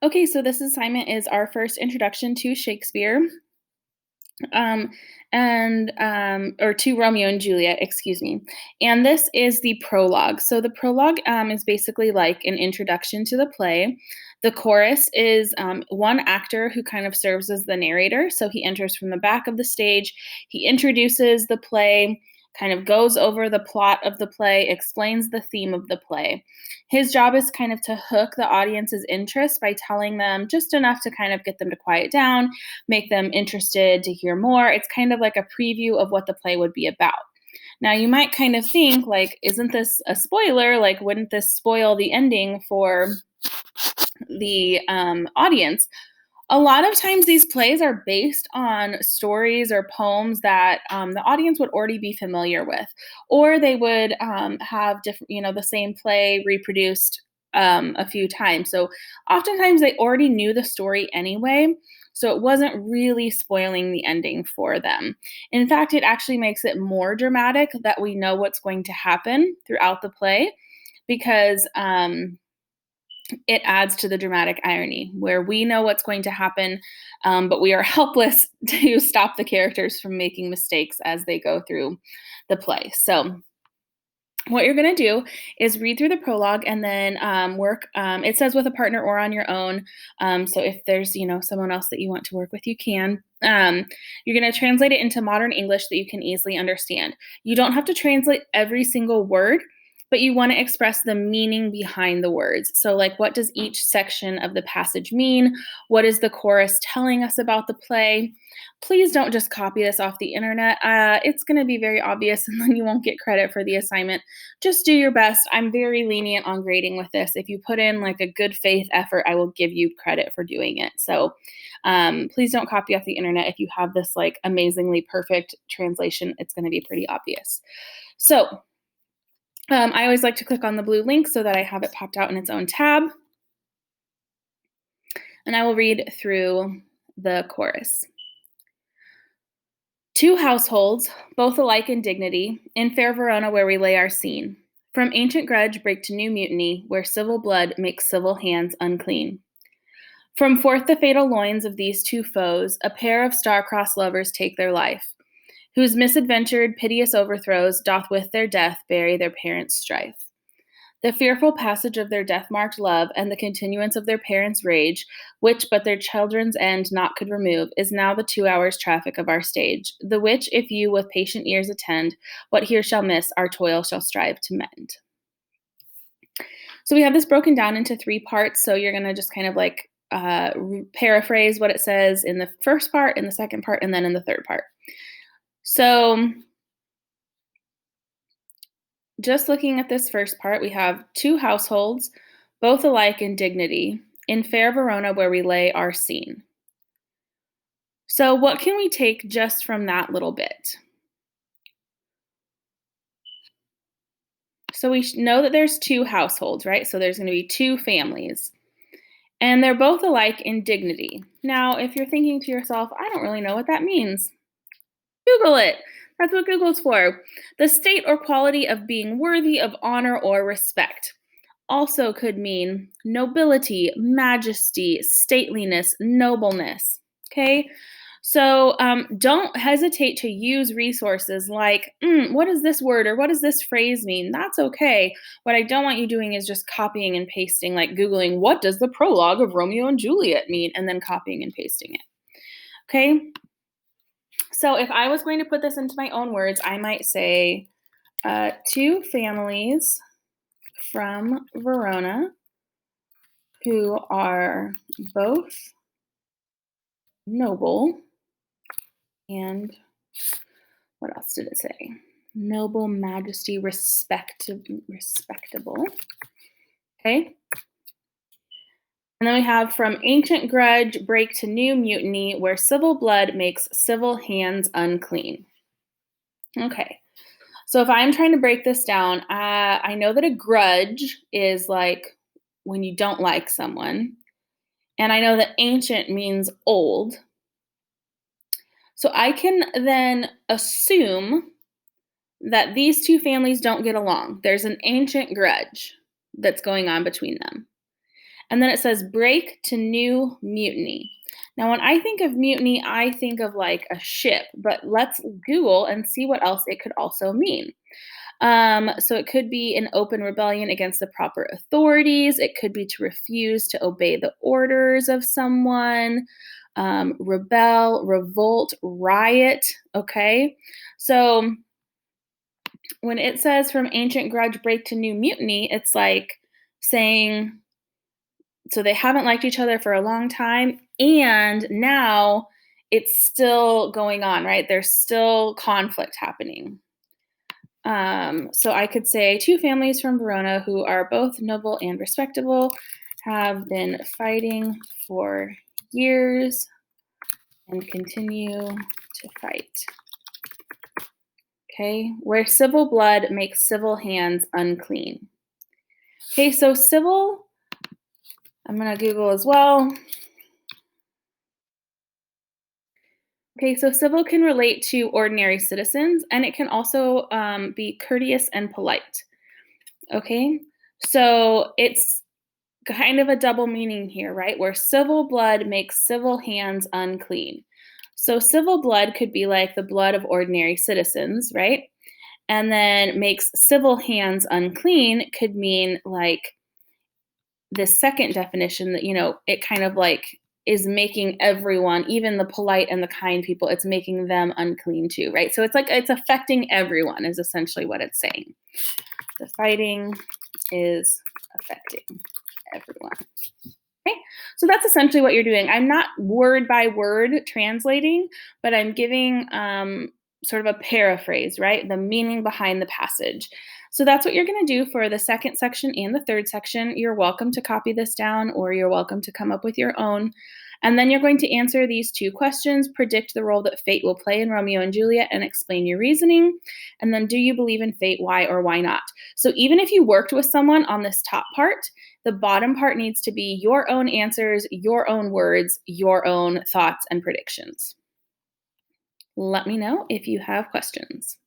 Okay, so this assignment is our first introduction to Shakespeare, um, or to Romeo and Juliet, excuse me. And this is the prologue. So the prologue is basically like an introduction to the play. The chorus is one actor who kind of serves as the narrator. So he enters from the back of the stage, he introduces the play, kind of goes over the plot of the play, explains the theme of the play. His job is kind of to hook the audience's interest by telling them just enough to kind of get them to quiet down, make them interested to hear more. It's kind of like a preview of what the play would be about. Now, you might kind of think, like, isn't this a spoiler? Like, wouldn't this spoil the ending for the audience? A lot of times, these plays are based on stories or poems that the audience would already be familiar with, or they would have different, the same play reproduced a few times. So, oftentimes, they already knew the story anyway. So, it wasn't really spoiling the ending for them. In fact, it actually makes it more dramatic that we know what's going to happen throughout the play because it adds to the dramatic irony where we know what's going to happen, but we are helpless to stop the characters from making mistakes as they go through the play. So, what you're going to do is read through the prologue and then work. It says with a partner or on your own. So, if there's someone else that you want to work with, you can. You're going to translate it into modern English that you can easily understand. You don't have to translate every single word, but you want to express the meaning behind the words. So, like, what does each section of the passage mean? What is the chorus telling us about the play? Please don't just copy this off the internet. It's going to be very obvious, and then you won't get credit for the assignment. Just do your best. I'm very lenient on grading with this. If you put in like a good faith effort, I will give you credit for doing it. So, please don't copy off the internet. If you have this like amazingly perfect translation, it's going to be pretty obvious. So, I always like to click on the blue link so that I have it popped out in its own tab. And I will read through the chorus. Two households, both alike in dignity, in fair Verona where we lay our scene. From ancient grudge break to new mutiny, where civil blood makes civil hands unclean. From forth the fatal loins of these two foes, a pair of star-crossed lovers take their life, whose misadventured, piteous overthrows doth with their death bury their parents' strife. The fearful passage of their death-marked love and the continuance of their parents' rage, which but their children's end not could remove, is now the 2 hours' traffic of our stage, the which if you with patient ears attend, what here shall miss, our toil shall strive to mend. So we have this broken down into 3 parts, so you're going to just kind of like paraphrase what it says in the first part, in the second part, and then in the third part. So just looking at this first part, we have two households, both alike in dignity, in fair Verona where we lay our scene. So what can we take just from that little bit? So we know that there's two households, right? So there's going to be two families. And they're both alike in dignity. Now, if you're thinking to yourself, I don't really know what that means, Google it. That's what Google's for. The state or quality of being worthy of honor or respect. Also could mean nobility, majesty, stateliness, nobleness. Okay? So don't hesitate to use resources like, what does this word or what does this phrase mean? That's okay. What I don't want you doing is just copying and pasting, like Googling, what does the prologue of Romeo and Juliet mean? And then copying and pasting it. Okay? So if I was going to put this into my own words, I might say two families from Verona who are both noble and what else did it say? Noble, majesty, respectable. Okay. And then we have from ancient grudge break to new mutiny, where civil blood makes civil hands unclean. Okay. So if I'm trying to break this down, I know that a grudge is like when you don't like someone. And I know that ancient means old. So I can then assume that these two families don't get along. There's an ancient grudge that's going on between them. And then it says break to new mutiny. Now, when I think of mutiny, I think of like a ship, but let's Google and see what else it could also mean. So it could be an open rebellion against the proper authorities. It could be to refuse to obey the orders of someone, rebel, revolt, riot. Okay. So when it says from ancient grudge break to new mutiny, it's like saying, so they haven't liked each other for a long time. And now it's still going on, right? There's still conflict happening. So I could say two families from Verona who are both noble and respectable have been fighting for years and continue to fight. Okay, where civil blood makes civil hands unclean. Okay, so civil, I'm going to Google as well. Okay, so civil can relate to ordinary citizens, and it can also be courteous and polite. Okay, so it's kind of a double meaning here, right? Where civil blood makes civil hands unclean. So civil blood could be like the blood of ordinary citizens, right? And then makes civil hands unclean could mean like the second definition that, it kind of like is making everyone, even the polite and the kind people, it's making them unclean too, right? So it's like it's affecting everyone, is essentially what it's saying. The fighting is affecting everyone. Okay, so that's essentially what you're doing. I'm not word by word translating, but I'm giving sort of a paraphrase, right? The meaning behind the passage. So that's what you're going to do for the second section and the third section. You're welcome to copy this down, or you're welcome to come up with your own. And then you're going to answer these two questions, predict the role that fate will play in Romeo and Juliet, and explain your reasoning. And then, do you believe in fate? Why or why not? So even if you worked with someone on this top part, the bottom part needs to be your own answers, your own words, your own thoughts and predictions. Let me know if you have questions.